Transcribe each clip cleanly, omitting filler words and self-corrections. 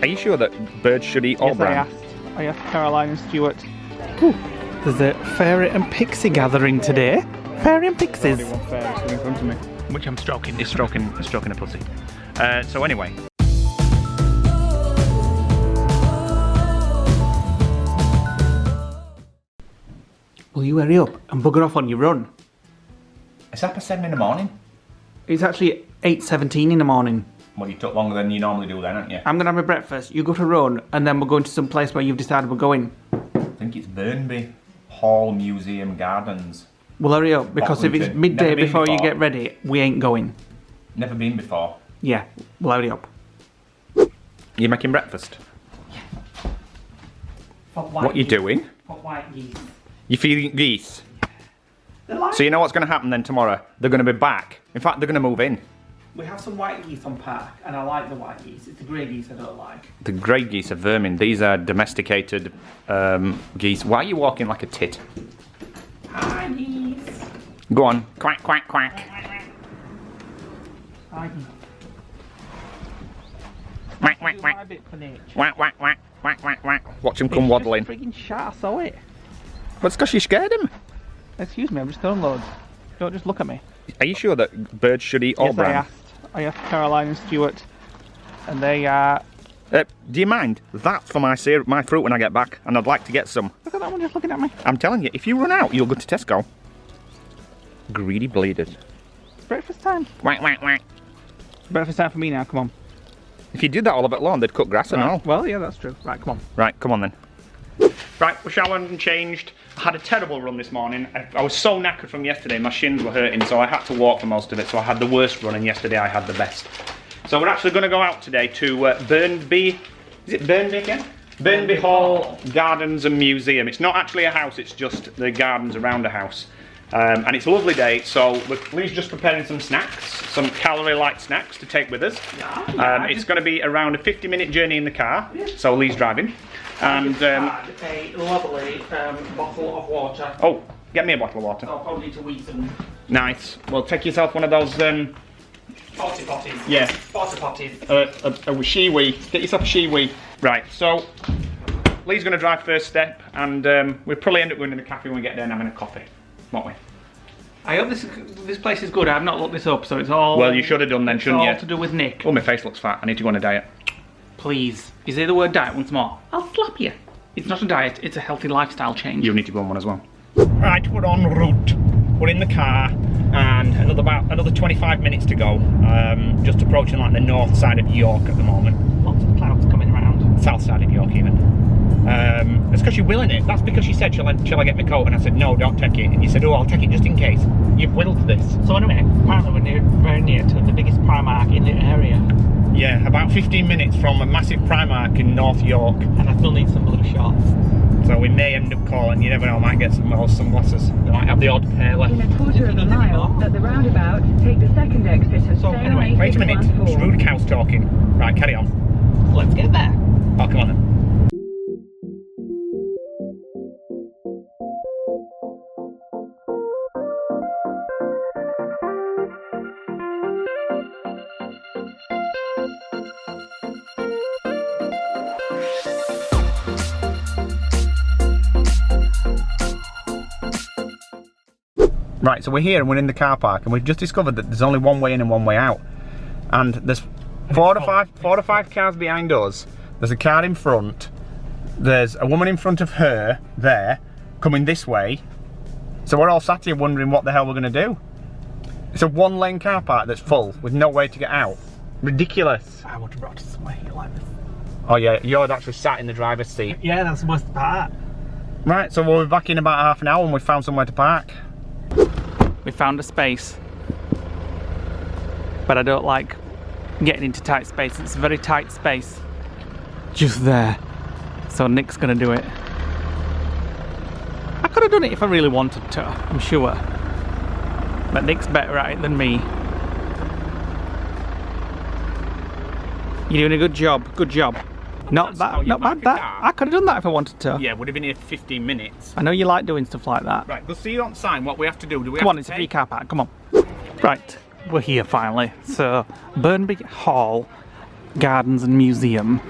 Are you sure that birds should eat all Yes, bran? I asked Caroline and Stuart. Ooh, there's a fairy and pixie gathering today. Fairy and pixies. Already one fairy stood in front of me. Which I'm stroking. He's stroking a pussy. So anyway. Will you hurry up and bugger off on your run? It's 7:30 in the morning. It's actually 8:17 in the morning. Well, you took longer than you normally do then, aren't you? I'm going to have my breakfast, you go to run, and then we're going to some place where you've decided we're going. I think it's Burnby Hall Museum Gardens. Well, hurry up, because if it's Wellington. midday Never been before you before. get ready, we ain't going. Never been before. Yeah, well, hurry up. You making breakfast? What you doing? For white geese. You feeding geese? So you know what's going to happen then tomorrow? They're going to be back. In fact, they're going to move in. We have some white geese on park, and I like the white geese. It's the grey geese I don't like. The grey geese are vermin. These are domesticated geese. Why are you walking like a tit? Hi, geese. Go on. Quack, quack, quack. Hi, geese. Quack, quack, Do quack. my bit for nature. Whack, whack, whack. Whack, whack, whack. Watch him come waddling. It's just friggin' shit, I saw it. Well, it's because you scared him. Excuse me, I'm just throwing loads. Don't just look at me. Are you sure that birds should eat all Yes, bran? I asked Caroline and Stuart, and they are... Do you mind? That's for my fruit when I get back, and I'd like to get some. Look at that one just looking at me. I'm telling you, if you run out, you'll go to Tesco. Greedy bleeders. It's breakfast time. Whack, whack, whack. Breakfast time for me now, come on. If you did that all a bit long, they'd cut grass and all. Well, yeah, that's true. Right, come on. Right, come on then. Right, we're showered and changed. I had a terrible run this morning. I was so knackered from yesterday, my shins were hurting, so I had to walk for most of it. So I had the worst run, and yesterday I had the best. So we're actually going to go out today to Burnby. Is it Burnby again? Burnby Hall Gardens and Museum. It's not actually a house, it's just the gardens around a house. And it's a lovely day, so Lee's just preparing some snacks, some calorie-light snacks to take with us. It's going to be around a 50-minute journey in the car, so Lee's driving. And had a lovely bottle of water. oh, get me a bottle of water. I'll probably need to wee some Nice. Well, take yourself one of those. potty potties. Yeah. Potty potties. A she-wee. Get yourself a she-wee. Right. So Lee's going to drive first step, and we'll probably end up going to the cafe when we get there and having a coffee, won't we? I hope this place is good. I have not looked this up, so it's all... Well, you should have done then, shouldn't you? It's all to do with Nick. Oh, my face looks fat. I need to go on a diet. Please. You say the word diet once more. I'll slap you. It's not a diet, it's a healthy lifestyle change. You need to go on one as well. Right, we're en route. We're in the car, and another 25 minutes to go. Just approaching like the north side of York at the moment. Lots of clouds coming around. South side of York even. It's because you're willing it. That's because you said, shall I get my coat? And I said, no, don't take it. And you said, oh, I'll take it just in case. You've willed this. So anyway, apparently we're very near to the biggest Primark in the area. Yeah, about 15 minutes from a massive Primark in North York. And I still need some blue shorts. So we may end up calling, you never know, I might get some more sunglasses. They might have the odd pair left. In a quarter of a mile, at the roundabout, take the second exit of So, Stone anyway, Wait a minute, it's 814. rude cows talking. Right, carry on. Let's get there. Oh, come on then. Right, so we're here and we're in the car park, and we've just discovered that there's only one way in and one way out. And there's four to five cars behind us. There's a car in front. There's a woman in front of her there, coming this way. So we're all sat here wondering what the hell we're going to do. It's a one-lane car park that's full with no way to get out. Ridiculous. I would have brought us somewhere here like this. Oh yeah, you're actually sat in the driver's seat. Yeah, that's the worst part. Right, so we'll be back in about half an hour and we've found somewhere to park. We found a space, but I don't like getting into tight space. It's a very tight space just there, so Nick's gonna do it. I could have done it if I really wanted to, I'm sure, but Nick's better at it than me. You're doing a good job, good job. Not bad, that. I could have done that if I wanted to. Yeah, would have been here for 15 minutes. I know you like doing stuff like that. Right, we'll see you on sign. What we have to do we Come on, it's a free car park, come on. Right, we're here finally. So, Burnby Hall Gardens and Museum.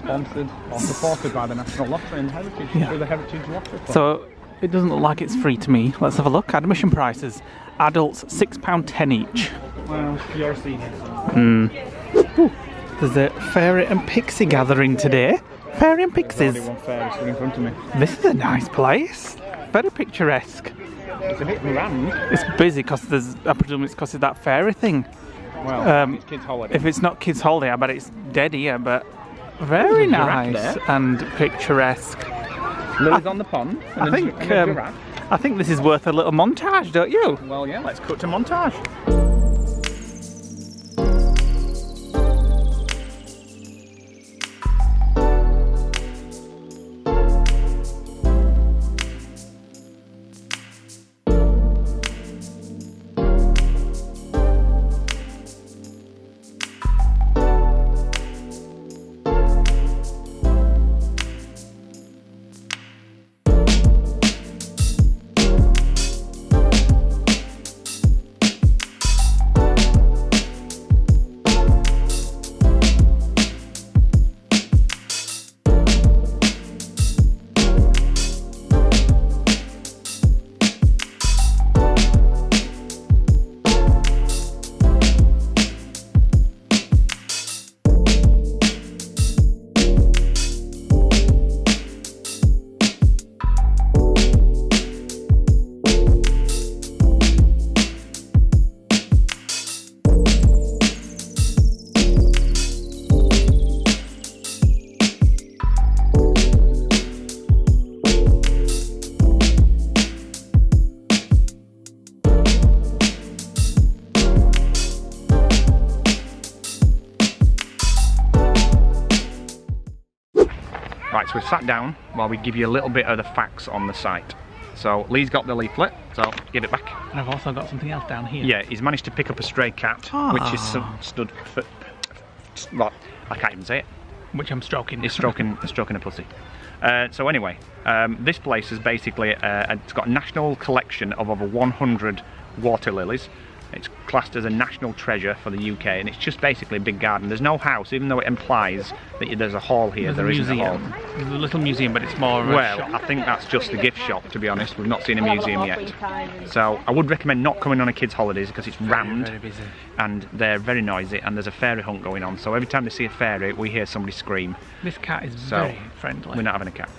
sponsored or supported by the National Lottery and Heritage through the Heritage Lottery Club. So it doesn't look like it's free to me. Let's have a look. Admission prices. Adults £6.10 each. Well, you're a senior. Ooh, there's a fairy and pixie gathering today. Fairy and pixies. Already one fairy stood in front of me. This is a nice place. Very picturesque. It's a bit rammed. It's busy because there's, I presume it's because of that fairy thing. Well, it's kids' holiday. If it's not kids' holiday, I bet it's dead here, but very nice and picturesque. Lilies on the pond. I think this is worth a little montage, don't you? Well, yeah, let's cut to montage. Right, so we've sat down while we give you a little bit of the facts on the site. So Lee's got the leaflet, so give it back. And I've also got something else down here. Yeah, he's managed to pick up a stray cat, which is stood for... Well, I can't even say it. Which I'm stroking. He's stroking a pussy. So anyway, this place is basically, it's got a national collection of over 100 water lilies. It's classed as a national treasure for the UK, and it's just basically a big garden. There's no house, even though it implies that there's a hall here. There isn't a hall. There's a little museum, but it's more of a shop. I think that's just the gift shop, to be honest. We've not seen a museum yet. So I would recommend not coming on a kid's holidays because it's rammed, very busy. And they're very noisy, and there's a fairy hunt going on. So every time they see a fairy, we hear somebody scream. This cat is very friendly. We're not having a cat.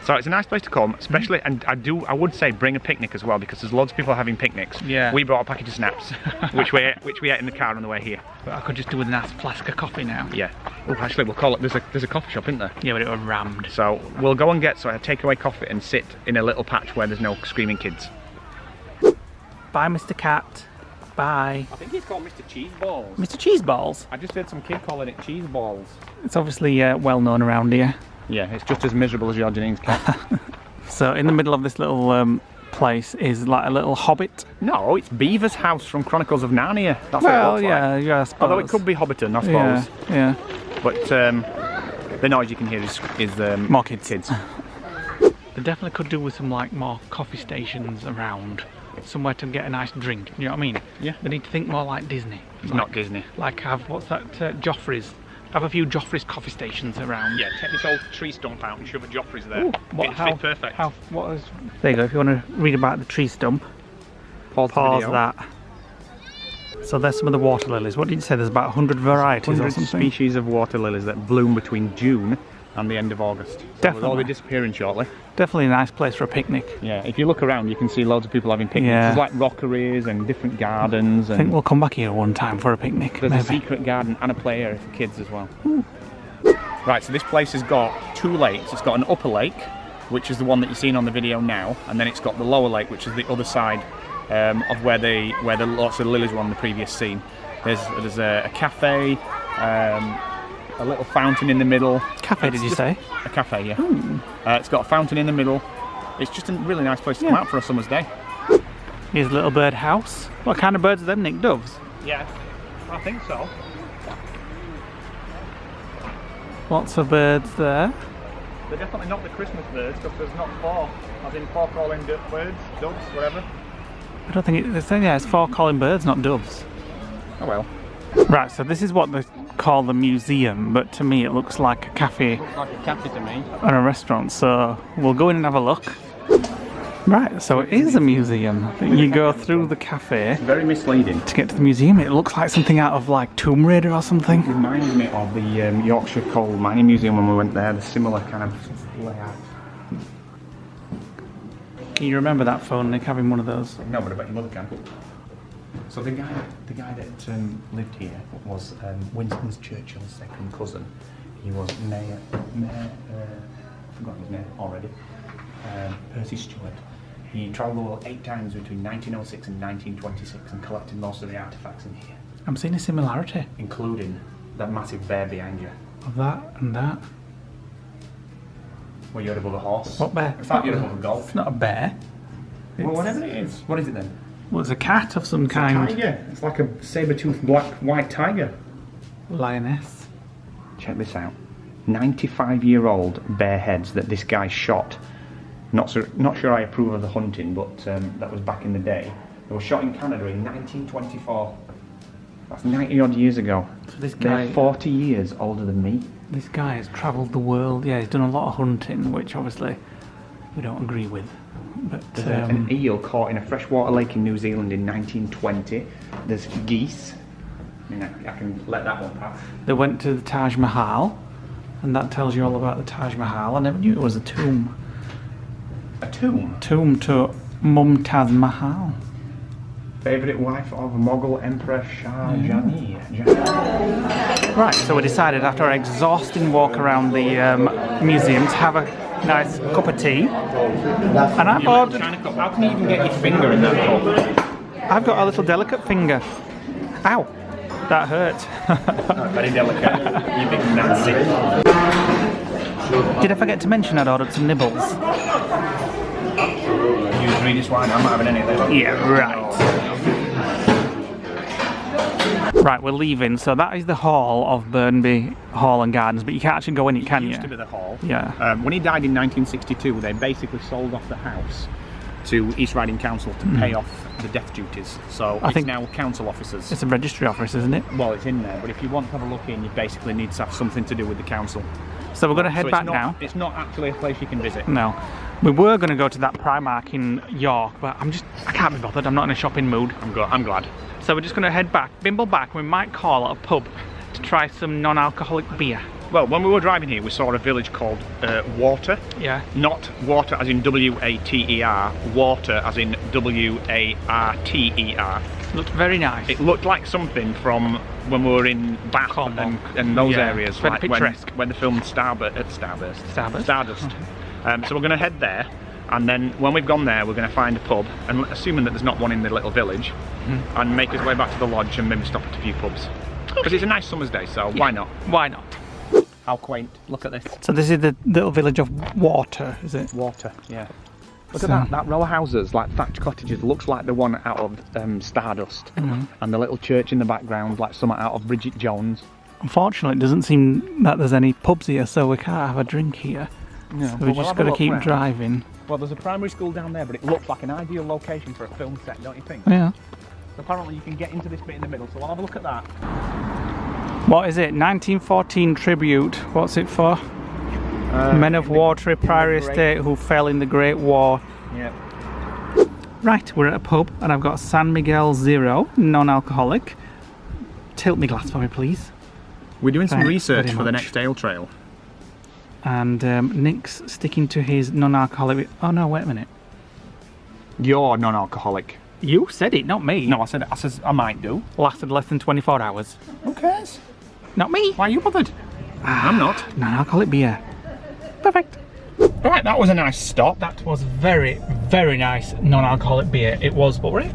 So it's a nice place to come, especially, and I would say bring a picnic as well, because there's loads of people having picnics. Yeah. We brought a package of snaps, which we ate in the car on the way here. But I could just do with a nice flask of coffee now. Yeah. Oh, actually, we'll call it. There's a coffee shop, isn't there? Yeah, but it was rammed. So we'll go and get a takeaway coffee and sit in a little patch where there's no screaming kids. Bye, Mr. Cat. Bye. I think he's called Mr. Cheeseballs. Mr. Cheeseballs? I just heard some kid calling it Cheeseballs. It's obviously well known around here. Yeah, it's just as miserable as your Janine's cat. So in the middle of this little place is like a little hobbit. No, it's Beaver's house from Chronicles of Narnia. That's what it looks like. Yeah, I suppose. Although it could be Hobbiton, I suppose. Yeah. But the noise you can hear is more kids. They definitely could do with some like more coffee stations around. Somewhere to get a nice drink, you know what I mean? Yeah. They need to think more like Disney. It's not Disney. Like have, what's that, Joffrey's? Have a few Joffrey's coffee stations around. Yeah, take this old tree stump out and shove a Joffrey's there. Ooh, It'd fit perfect. There you go, if you want to read about the tree stump, pause that. So there's some of the water lilies. What did you say, there's about 100 varieties or something? Species of water lilies that bloom between June and the end of August. Definitely. They'll all be disappearing shortly. Definitely a nice place for a picnic. Yeah, if you look around you can see loads of people having picnics. Yeah. There's like rockeries and different gardens. I think we'll come back here one time for a picnic. There's maybe. a secret garden and a play area for kids as well. Ooh. Right, so this place has got two lakes. It's got an upper lake, which is the one that you're seeing on the video now, and then it's got the lower lake, which is the other side of where the lots of lilies were on the previous scene. There's a cafe, a little fountain in the middle. Cafe, did you say? A cafe, yeah. It's got a fountain in the middle. It's just a really nice place to come out for a summer's day. Here's a little bird house. What kind of birds are them, Nick? Doves? Yeah, I think so. Lots of birds there. They're definitely not the Christmas birds, because there's not four. As in four calling birds, doves, whatever. I don't think it's 4 calling birds, not doves. Oh well. Right, so this is what they call the museum, but to me it looks like a cafe. Looks like a cafe to me. And a restaurant, so we'll go in and have a look. Right, so it is a museum. You go through the cafe. Very misleading. To get to the museum, it looks like something out of like Tomb Raider or something. It reminds me of the Yorkshire Coal Mining Museum when we went there, the similar kind of layout. Can you remember that phone, Nick, having one of those? No, but I bet your mother can. So the guy that lived here was Winston Churchill's second cousin. He was Mayor forgotten his name already. Percy Stewart. He travelled the world 8 times between 1906 and 1926 and collected most of the artefacts in here. I'm seeing a similarity. Including that massive bear behind you. Of that and that. Well, you're above a horse. What bear? I thought you're above a golf. It's not a bear. Well, whatever it is. What is it then? Well, it's a cat of some kind. A tiger. It's like a saber-toothed white tiger. Lioness. Check this out. 95-year-old bear heads that this guy shot. Not sure I approve of the hunting, but that was back in the day. They were shot in Canada in 1924. That's 90 odd years ago. So this guy, they're 40 years older than me. This guy has travelled the world. Yeah, he's done a lot of hunting, which obviously we don't agree with. But there's an eel caught in a freshwater lake in New Zealand in 1920. There's geese. I mean, I can let that one pass. They went to the Taj Mahal, and that tells you all about the Taj Mahal. I never knew it was a tomb. A tomb? Tomb to Mumtaz Mahal. Favourite wife of Mughal Emperor Shah Jahan. Right, so we decided after our exhausting walk around the museum to have a nice cup of tea. And I've ordered... How can you even get your finger in that cup? I've got a little delicate finger. Ow! That hurt. Very delicate. You big Nazi. Did I forget to mention I'd ordered some nibbles? Use Swedish wine, I'm not having any of them. Yeah, right. Right, we're leaving. So that is the hall of Burnby Hall and Gardens, but you can't actually go in it, can you? It used to be the hall. Yeah. When he died in 1962, they basically sold off the house to East Riding Council to pay off the death duties. So it's now council officers. It's a registry office, isn't it? Well, it's in there, but if you want to have a look in, you basically need to have something to do with the council. So we're going to head back now. It's not actually a place you can visit. No. We were going to go to that Primark in York, but I can't be bothered. I'm not in a shopping mood. I'm glad. So we're just going to head back, bimble back. We might call at a pub to try some non-alcoholic beer. Well, when we were driving here, we saw a village called Water. Yeah. Not water as in W-A-T-E-R, water as in W-A-R-T-E-R. Looked very nice. It looked like something from when we were in Bath and those areas. Very like picturesque. when the film Stardust. So we're going to head there, and then when we've gone there, we're going to find a pub, and assuming that there's not one in the little village, and make our way back to the lodge and maybe stop at a few pubs. Because it's a nice summer's day, so why not? Why not? How quaint. Look at this. So this is the little village of Water, is it? Water, yeah. Look at that row of houses, like thatched cottages, looks like the one out of Stardust. And the little church in the background, like something out of Bridget Jones. Unfortunately, it doesn't seem that there's any pubs here, so we can't have a drink here. No, so we've just got to keep driving. Well, there's a primary school down there, but it looks like an ideal location for a film set, don't you think? Yeah. So apparently you can get into this bit in the middle, so we'll have a look at that. What is it? 1914 tribute. What's it for? Men of Watery Priory Estate who fell in the Great War. Yeah. Right, we're at a pub and I've got San Miguel Zero, non-alcoholic. Tilt me glass for me, please. We're doing some research for the next ale trail. And Nick's sticking to his non-alcoholic. Oh no, wait a minute. You're non-alcoholic. You said it, not me. No, I said I might do. Lasted less than 24 hours. Who cares? Not me. Why are you bothered? I'm not. Non-alcoholic beer. Perfect. Right, that was a nice stop. That was very, very nice non-alcoholic beer. It was, what were it?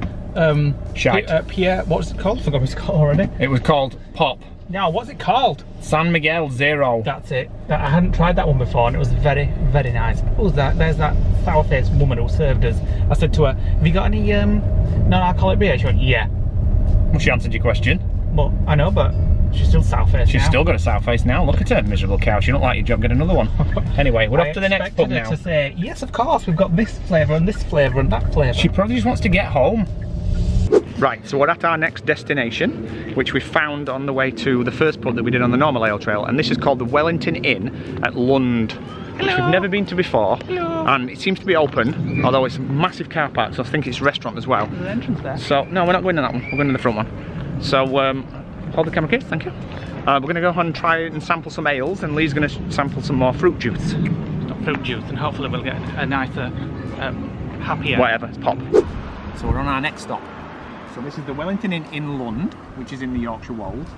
Shite. Pierre, what was it called? I forgot what it's called already. It was called Pop. No, what's it called? San Miguel Zero. That's it. I hadn't tried that one before and it was very, very nice. Who's that? There's that sour-faced woman who served us. I said to her, have you got any non-alcoholic beer? She went, yeah. Well, she answered your question. Well, I know, but she's still sour-faced. She's still got a sour face now. Look at her, miserable cow. She don't like your job. Get another one. Anyway, we're off to the next pub now. To say, yes, of course, we've got this flavour and this flavour and that flavour. She probably just wants to get home. Right, so we're at our next destination, which we found on the way to the first pub that we did on the normal ale trail, and this is called the Wellington Inn at Lund, which we've never been to before. Hello. And it seems to be open, although it's a massive car park, so I think it's a restaurant as well. There's an entrance there. So, no, we're not going to that one, we're going to the front one. So, hold the camera case, thank you. We're going to go and try and sample some ales, and Lee's going to sample some more fruit juice. Fruit juice, and hopefully we'll get a nicer, happier. Whatever, it's pop. So we're on our next stop. So this is the Wellington Inn in Lund, which is in the Yorkshire Wolds.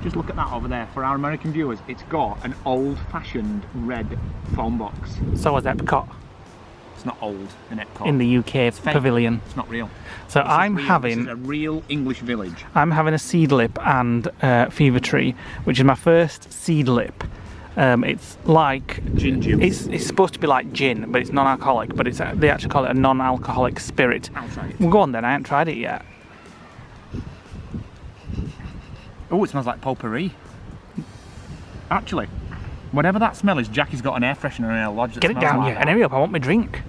Just look at that over there. For our American viewers, it's got an old-fashioned red phone box. So is Epcot. It's not old in Epcot. In the UK pavilion. It's not real. So This is a real English village. I'm having a seed lip and fever tree, which is my first seed lip. It's like Gin juice. It's supposed to be like gin, but it's non-alcoholic. But they actually call it a non-alcoholic spirit. I'll try it. Well, go on then. I haven't tried it yet. Oh, it smells like potpourri. Actually, whatever that smell is, Jackie's got an air freshener in her lodge that Get it smells down, like yeah. that. And hurry up, I want my drink.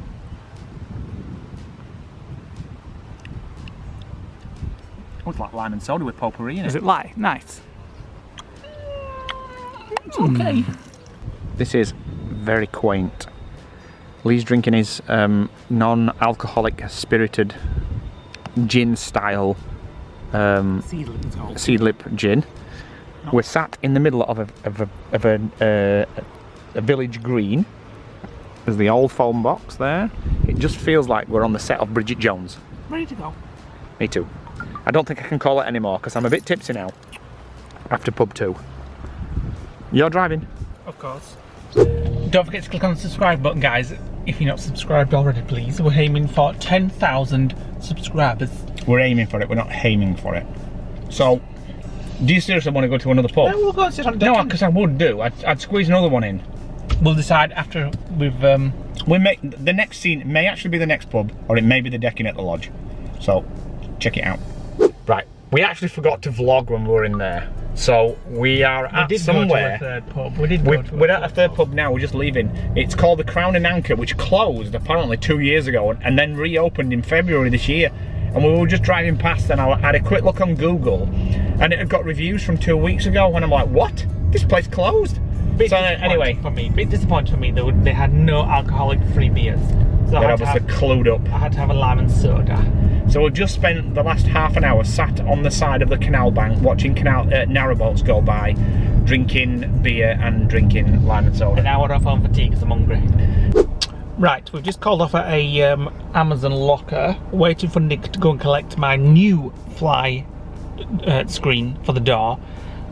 Oh, it's like lime and soda with potpourri in it. Is it light? Nice. It's okay. This is very quaint. Lee's drinking his non-alcoholic spirited gin style seed lip gin. We're sat in the middle of a village green. There's the old phone box there. It just feels like we're on the set of Bridget Jones. Ready to go. Me too. I don't think I can call it anymore because I'm a bit tipsy now after pub 2. You're driving. Of course. Don't forget to click on the subscribe button, guys, if you're not subscribed already, please. We're aiming for 10,000 subscribers. We're aiming for it, we're not aiming for it. So, do you seriously want to go to another pub? No, we'll go and sit on the No, deck. because I would do. I'd squeeze another one in. We'll decide after we've... We may, the next scene may actually be the next pub, or it may be the decking at the lodge. So, check it out. Right, we actually forgot to vlog when we were in there. So, we are at somewhere. Go to a third pub. We're at a third pub now, we're just leaving. It's called the Crown and Anchor, which closed apparently 2 years ago and then reopened in February this year. And we were just driving past and I had a quick look on Google and it had got reviews from 2 weeks ago and I'm like, what? This place closed? So anyway. Bit disappointing for me, they had no alcoholic free beers. So They're obviously clued up. I had to have a lime and soda. So we've just spent the last half an hour sat on the side of the canal bank watching narrowboats go by, drinking beer and drinking lime and soda. An hour off on fatigue because I'm hungry. Right, we've just called off at a Amazon locker, waiting for Nick to go and collect my new fly screen for the door.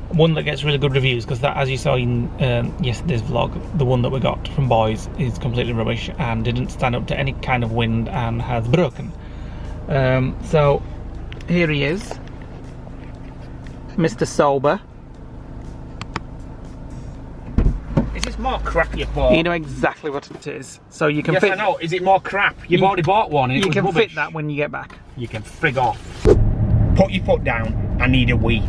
One that gets really good reviews, because that, as you saw in yesterday's vlog, the one that we got from Boys is completely rubbish and didn't stand up to any kind of wind and has broken. So here he is, Mr. Sober. Is this more crap you bought? You know exactly what it is, so you can yes, fit. I know. Is it more crap? You've already bought one. And you it was can rubbish. fit that when you get back. You can frig off. Put your foot down. I need a wee.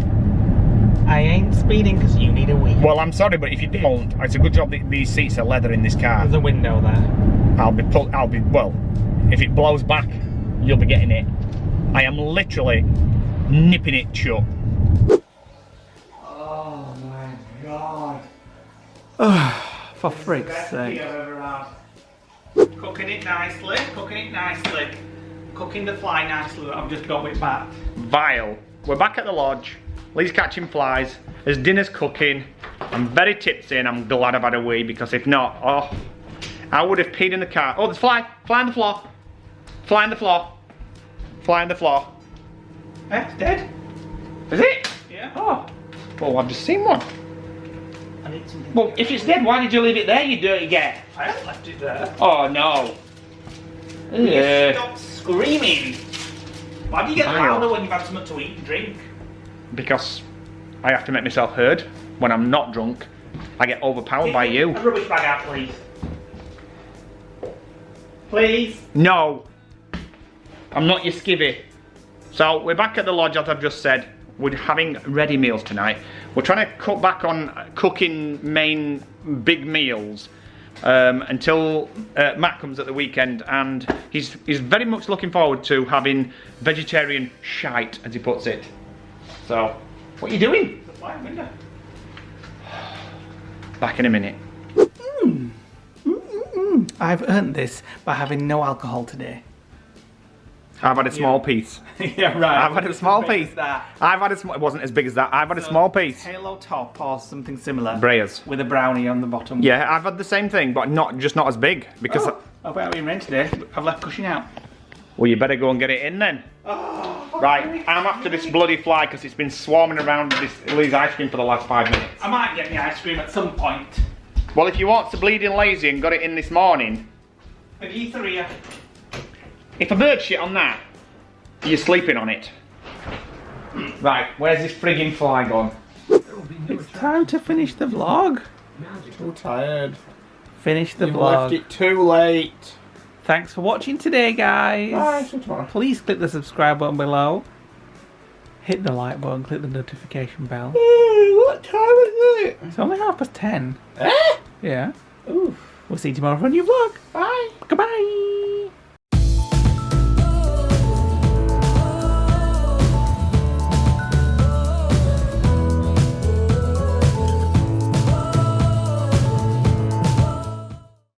I ain't speeding because you need a wee. Well, I'm sorry, but if you don't, it's a good job that these seats are leather in this car. There's a window there. Well, if it blows back, you'll be getting it. I am literally nipping it shut. Oh my god. For freak's sake. Cooking it nicely, cooking the fly nicely. I've just got it back. Vile. We're back at the lodge. Lee's catching flies. There's dinner's cooking. I'm very tipsy and I'm glad I've had a wee because if not, oh, I would have peed in the car. Oh, there's fly. Fly on the floor. Fly on the floor. Fly on the floor. Eh, it's dead. Is it? Yeah. Oh. Well, I've just seen one. I need something. Well, if it's dead, why did you leave it there, you dirty get? I haven't left it there. Oh, no. Stop screaming. Why do you get louder when you've had something to eat and drink? Because I have to make myself heard. When I'm not drunk, I get overpowered by you. A rubbish bag out, please. Please? No. I'm not your skivvy. So, we're back at the lodge, as I've just said. We're having ready meals tonight. We're trying to cut back on cooking main big meals. until Matt comes at the weekend, and he's very much looking forward to having vegetarian shite, as he puts it. So, what are you doing? Back in a minute. I've earned this by having no alcohol today. I've had a small piece. Yeah, right. I've had a small piece. That. I've had a small. It wasn't as big as that. I've had a small piece. Halo top or something similar. Breyers. With a brownie on the bottom. Yeah, I've had the same thing, but not as big because. I've got in range today. I've left cushion out. Well, you better go and get it in then. Right, I'm after this bloody fly because it's been swarming around Lee's ice cream for the last 5 minutes. I might get the ice cream at some point. Well, if you want to bleeding lazy and got it in this morning. Have you three? If a bird shit on that, you're sleeping on it. Right, where's this frigging fly gone? It's time to finish the vlog. Too tired. Finish the You've vlog. left it too late. Thanks for watching today, guys. Bye, see you tomorrow. Please click the subscribe button below. Hit the like button, click the notification bell. What time is it? It's only 10:30. Eh? Yeah. Oof. We'll see you tomorrow for a new vlog. Bye. Goodbye.